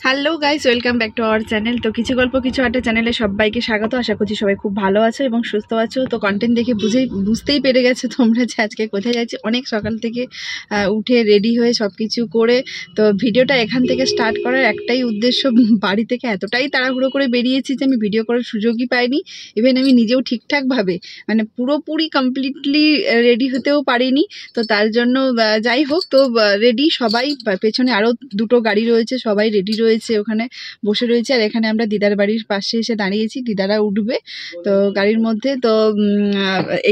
Hello guys, welcome back to our channel. তো কিছু গল্প কিছু আড্ডা চ্যানেলে সবাইকে স্বাগত। আশা করছি সবাই খুব ভালো আছো এবং সুস্থ আছো। তো কন্টেন্ট দেখে বুঝতেই পেরে গেছো তোমরা যে আজকে কোথায় যাচ্ছি। অনেক সকাল থেকে উঠে রেডি হয়ে সব কিছু করে তো ভিডিওটা এখান থেকে স্টার্ট করার একটাই উদ্দেশ্য, বাড়ি থেকে এতটাই তাড়াহুড়ো করে বেরিয়েছি যে আমি ভিডিও করার সুযোগই পাইনি। ইভেন আমি নিজেও ঠিকঠাকভাবে মানে পুরোপুরি কমপ্লিটলি রেডি হতেও পারিনি। তো তার জন্য যাই হোক, তো রেডি সবাই, পেছনে আরও দুটো গাড়ি রয়েছে, সবাই রেডি রয়েছে, ওখানে বসে রয়েছে। আর এখানে আমরা দিদার বাড়ির পাশে এসে দাঁড়িয়েছি, দিদারা উঠবে তো গাড়ির মধ্যে। তো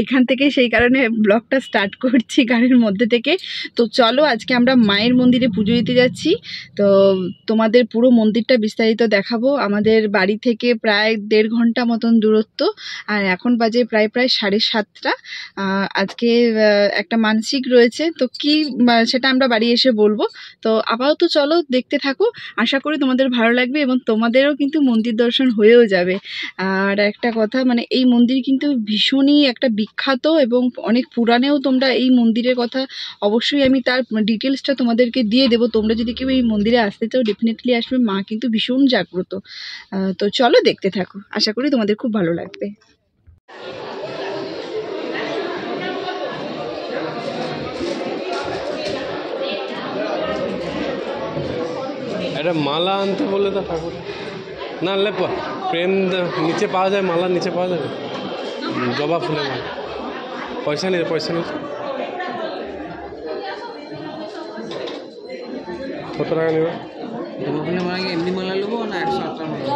এখান থেকে সেই কারণে ব্লগটা স্টার্ট করছি গাড়ির মধ্যে থেকে। তো চলো, আজকে আমরা মায়ের মন্দিরে পুজো দিতে যাচ্ছি। তো তোমাদের পুরো মন্দিরটা বিস্তারিত দেখাবো। আমাদের বাড়ি থেকে প্রায় 1.5 ঘন্টা মতন দূরত্ব, আর এখন বাজে প্রায় 7:30। আজকে একটা মানসিক রয়েছে, তো কি সেটা আমরা বাড়ি এসে বলবো। তো আপাতত চলো দেখতে থাকো, আশা করি তোমাদের ভালো লাগবে এবং তোমাদেরও কিন্তু মন্দির দর্শন হয়েও যাবে। আর একটা কথা, মানে এই মন্দির কিন্তু ভীষণই একটা বিখ্যাত এবং অনেক পুরাণেও তোমরা এই মন্দিরের কথা অবশ্যই আমি তার ডিটেলসটা তোমাদেরকে দিয়ে দেবো। তোমরা যদি কেউ এই মন্দিরে আসতে চাও ডেফিনেটলি আসবে, মা কিন্তু ভীষণ জাগ্রত। তো চলো দেখতে থাকো, আশা করি তোমাদের খুব ভালো লাগবে। একটা মালা আনতে বলে তো ঠাকুর না আনলে প্রেম নিচে পাওয়া যায়, মালা নিচে পাওয়া যাবে, জবা ফুলের মালা। পয়সা নিয়ে কত টাকা নেবে? জবা ফুলের মালা কি এমনি মালা নেবো না 108টা মালা?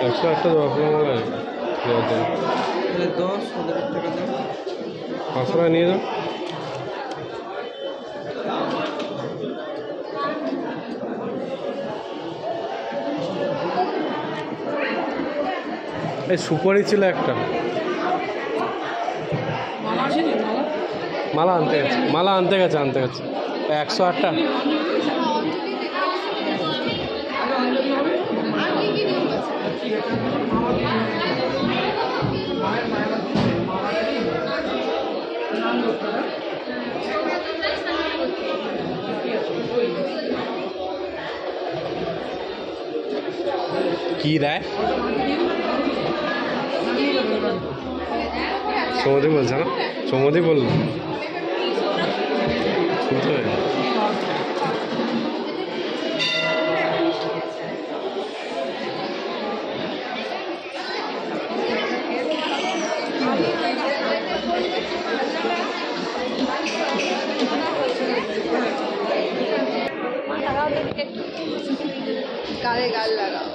108টা জবা ফুলের মালা 10 টাকা দাও, 500 টাকা নিয়ে যাও। এই সুপারি ছিল একটা, মালা আনতে গেছে 108টা। কি দেয় সৌমদি বলছে না? সৌমদি বললো শুনতে হবে। গালে গাল লাগাও।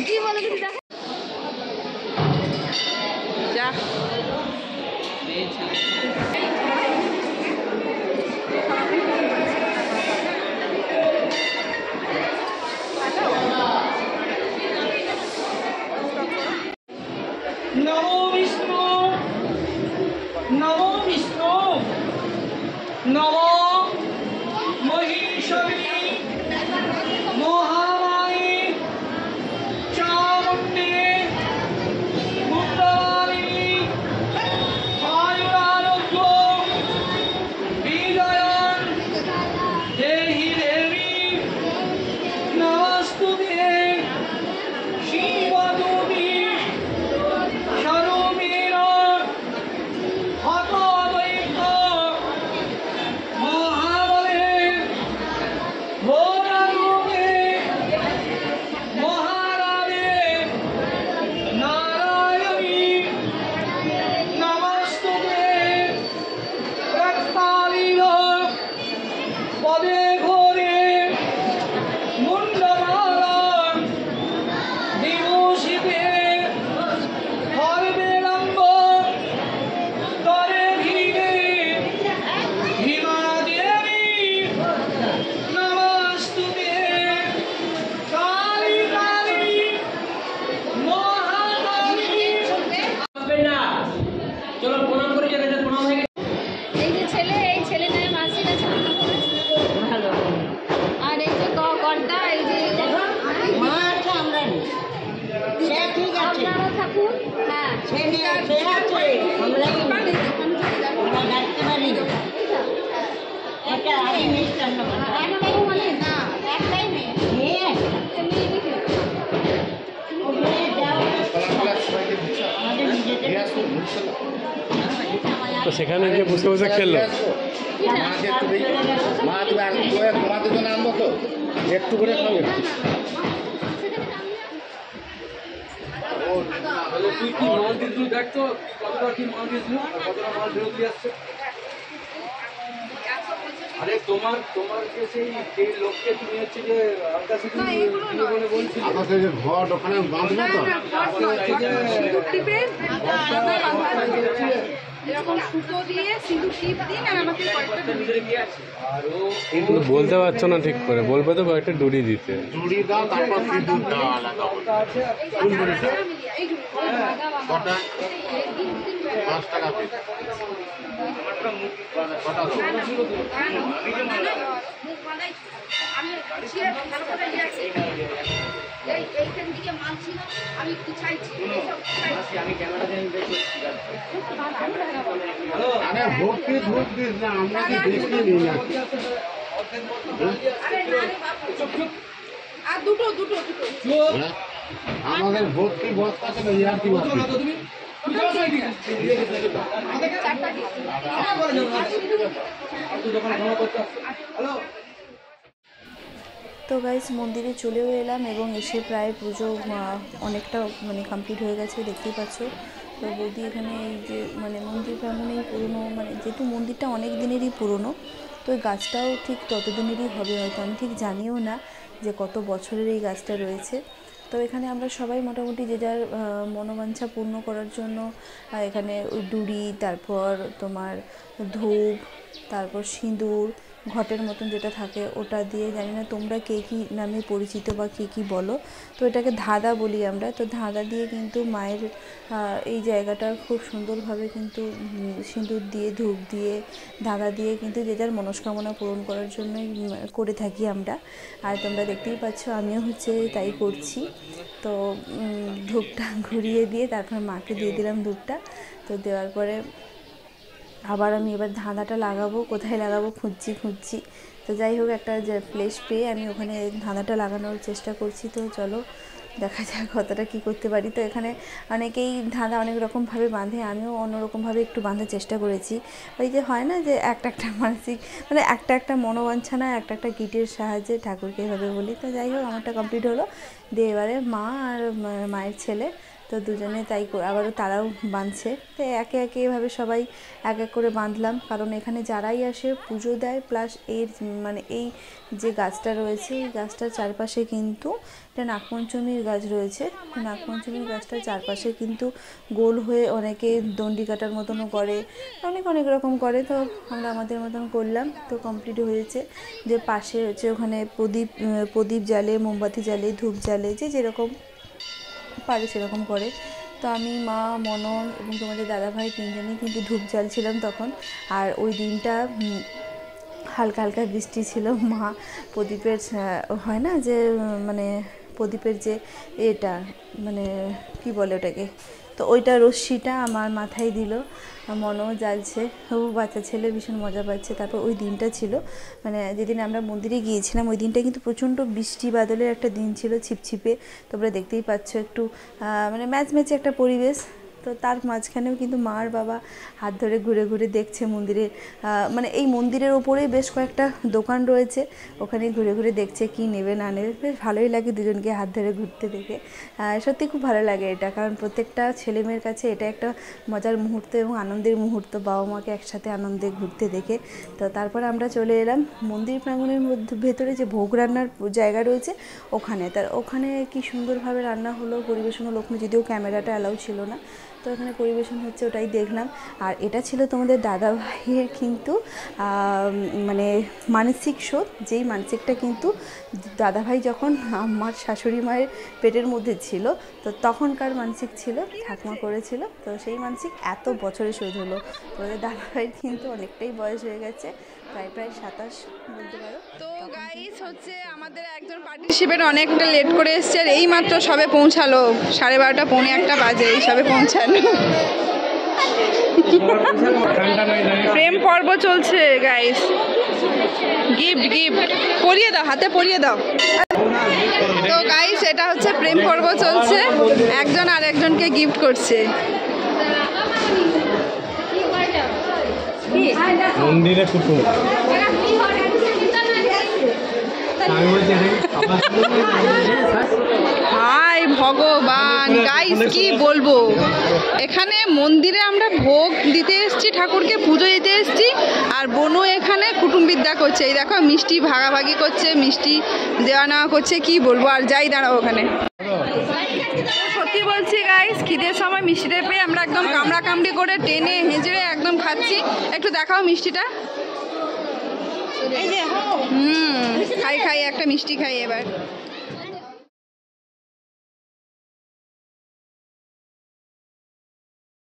কি বলো যা নমো বিষ্ণু নমো মহিষী মহামায়ী চামুণ্ডী মুন্ডমালিনী আয়ুরারোগ্য বিজয়ং দেহি দেবী নমস্তুতে শিবদূতি স্বরূপেণ হতদৈত্য মহাবলে ঘোররূপে মহারাজে নারায়ণী নমস্তুতে প্রত্যালিল পদে ঘোরে মুন্ডমালা বিভূষিতে হরবেলম্ব তরে ধীরে ভীমা দেবী নমস্তুতে কালী কালী মহাকালী। চলো প্রণাম করে যাবে, প্রণাম হয়ে গেছে। এই যে এই ছেলে নয় মাসির কাছে ভালো। আর এই যে কর্তা, এই যে মা আছে, আমরা নেই। সে ঠিক আছে, আপনারা থাকুন। হ্যাঁ, সে আছে। একটাই বলে না, একটাই মেয়ে। তো সেখানে গিয়ে বসে বসে খেললো। তোমাদের জন্য আনবো তো একটু করে খাবে। তুই কি মাল দিয়েছিলি দেখতো কতটা কি মাল দিয়েছিল কতটা মাল ফেরত দিয়ে আসছে? আরে তোমার যে সেই লোককে তুমি হচ্ছে যে আকাশ বলে বলছিলে আকাশের যে ঘর ওখানে বাঁধবে তো এরকম সুতো দিয়ে সিঁদুর টিপ দিন আর আমাকে কয়েকটা আর ও কিন্তু বলতে পারছো না ঠিক করে, বলবে তো কয়েকটা ডুরি দিতে। চুড়ি দাও তারপর সিঁদুর দাও আলাদা আছে কটা 5 টাকা পিস কটা এইখান থেকে মাল ছিল, আমি একটু চাইছি আমি ক্যামেরা দিয়ে দেখছি। আরে ভক্তি ধূপ দিস না, আমরা কি বেশি নিই না। আর দুটো হ্যাঁ? আমাদের ভক্তি বস্তা থেকে ইয়ার কি বস্তা তুমি যাও না এদিকে তুই যখন ক্ষমা করতে আসছো। হ্যালো তো গাইস মন্দিরে চলেও এলাম এবং এসে প্রায় পুজো অনেকটা মানে কমপ্লিট হয়ে গেছে, দেখতেই পাচ্ছ। তো বৌদি এখানে এই যে মানে মন্দির প্রাঙ্গণেই পুরনো, মানে যেহেতু মন্দিরটা অনেক দিনেরই পুরনো, তো এই গাছটাও ঠিক ততদিনেরই হবে হয়তো, আমি ঠিক জানিও না যে কত বছরের এই গাছটা রয়েছে। তো এখানে আমরা সবাই মোটামুটি যে যার মনোবাঞ্ছা পূর্ণ করার জন্য এখানে ওই ডুরি, তারপর তোমার ধূপ, তারপর সিঁদুর, ঘটের মতন যেটা থাকে ওটা দিয়ে, জানি না তোমরা কে কী নামে পরিচিত বা কে কী বলো, তো এটাকে ধাঁধা বলি আমরা। তো ধাঁধা দিয়ে কিন্তু মায়ের এই জায়গাটা খুব সুন্দরভাবে কিন্তু সিঁদুর দিয়ে, ধূপ দিয়ে, ধাঁধা দিয়ে কিন্তু যে যার মনস্কামনা পূরণ করার জন্যই করে থাকি আমরা। আর তোমরা দেখতেই পাচ্ছ আমিও হচ্ছে তাই করছি। তো ধূপটা ঘুরিয়ে দিয়ে তারপর মাকে দিয়ে দিলাম ধূপটা। তো দেওয়ার পরে আবার আমি এবার ধাঁধাটা লাগাবো, কোথায় লাগাবো খুঁজছি। তো যাই হোক একটা যে প্লেস পেয়ে আমি ওখানে ধাঁধাটা লাগানোর চেষ্টা করছি। তো চলো দেখা যাক কতটা কী করতে পারি। তো এখানে অনেকেই ধাঁধা অনেক রকমভাবে বাঁধে, আমিও অন্যরকমভাবে একটু বাঁধার চেষ্টা করেছি। ওই যে হয় না যে একটা মানসিক মানে একটা মনোবাঞ্ছনা একটা গিটের সাহায্যে ঠাকুরকে এভাবে বলি। তো যাই হোক আমারটা কমপ্লিট হলো। দিয়ে এবারে মা আর মায়ের ছেলে তো দুজনে তাই আবারও তারাও বাঁধছে। তো একে এভাবে সবাই এক করে বাঁধলাম, কারণ এখানে যারাই আসে পুজো দেয়, প্লাস এর মানে এই যে গাছটা রয়েছে এই গাছটার চারপাশে কিন্তু একটা নাগপঞ্চমীর গাছ রয়েছে। নাগপঞ্চমীর গাছটার চারপাশে কিন্তু গোল হয়ে অনেকে দণ্ডি কাটার মতনও করে, অনেক রকম করে। তো আমরা আমাদের মতন করলাম, তো কমপ্লিট হয়েছে। যে পাশে হচ্ছে ওখানে প্রদীপ জ্বালে, মোমবাতি জ্বালে, ধূপ জ্বালে, যে যেরকম পারে সেরকম করে। তো আমি, মা, মনন এবং তোমাদের দাদাভাই তিনজনেই কিন্তু ধূপ জ্বালছিলাম তখন। আর ওই দিনটা হালকা বৃষ্টি ছিল। মা প্রদীপের হয় না যে মানে প্রদীপের যে এটা মানে কি বলে ওটাকে, তো ওইটা রশ্মিটা আমার মাথায় দিল, মনও জ্বালছে, ও বাচ্চা ছেলে ভীষণ মজা পাচ্ছে। তারপর ওই দিনটা ছিল মানে যেদিন আমরা মন্দিরে গিয়েছিলাম ওই দিনটা কিন্তু প্রচণ্ড বৃষ্টি বাদলের একটা দিন ছিল, ছিপছিপে। তোমরা দেখতেই পাচ্ছ একটু মানে ম্যাচে একটা পরিবেশ। তো তার মাঝখানেও কিন্তু মা আর বাবা হাত ধরে ঘুরে দেখছে মন্দিরের মানে এই মন্দিরের ওপরেই বেশ কয়েকটা দোকান রয়েছে, ওখানে ঘুরে দেখছে কি নেবে না নেবে। বেশ ভালোই লাগে দুজনকে হাত ধরে ঘুরতে দেখে, সত্যি খুব ভালো লাগে এটা, কারণ প্রত্যেকটা ছেলেমেয়ের কাছে এটা একটা মজার মুহূর্ত এবং আনন্দের মুহূর্ত, বাবা মাকে একসাথে আনন্দে ঘুরতে দেখে। তো তারপর আমরা চলে এলাম মন্দির প্রাঙ্গণের ভেতরে যে ভোগ রান্নার জায়গা রয়েছে ওখানে কি সুন্দরভাবে রান্না হলো, পরিবেশন হলো। ওখানে যদিও ক্যামেরাটা অ্যালাউ ছিল না, তো এখানে পরিবেশন হচ্ছে ওটাই দেখলাম। আর এটা ছিল তোমাদের দাদাভাইয়ের কিন্তু মানে মানসিক শোধ, যেই মানসিকটা কিন্তু দাদাভাই যখন আমার শাশুড়ি মায়ের পেটের মধ্যে ছিল তো তখনকার মানসিক ছিল, ঠাকুমা করেছিল। তো সেই মানসিক এত বছরে শোধ হলো। তোমাদের দাদাভাইয়ের কিন্তু অনেকটাই বয়স হয়ে গেছে, প্রায় 27 বলতে পারো। তো গাইস হচ্ছে আমাদের একজন পার্টিসিপেন্ট অনেকটা লেট করে এসছে, আর এই মাত্র সবে পৌঁছালো, 12:30 পৌনে 1 বাজে এই সবে পৌঁছালো। ঠান্ডা নাই দাঁড়িয়ে প্রেম পর্ব চলছে গাইস। গিফট গিফট পরিয়ে দাও, হাতে পরিয়ে দাও। তো গাইস এটা হচ্ছে প্রেম পর্ব চলছে, একজন আর একজনকে গিফট করছে। মন্দিরে কুকুর আমি বলছি হাই ভগবান গাইস, কি বলবো, এখানে মন্দিরে আমরা ভোগ দিতে এসেছি, ঠাকুরকে পুজো দিতে এসেছি, আর বনু এখানে কুটুমবিদ্যা করছে। এই দেখো মিষ্টি ভাগাভাগি করছে, মিষ্টি দেওয়া নেওয়া করছে, কি বলবো। আর যাই দাঁড়াও ওখানে। সত্যি বলছি গাইস, খিদের সময় মিষ্টিটা পেয়ে আমরা একদম কামড়া কামড়ি করে টেনে হেঁচড়ে একদম খাচ্ছি। একটু দেখাও মিষ্টিটা। খাই খাই একটা মিষ্টি খাই এবার।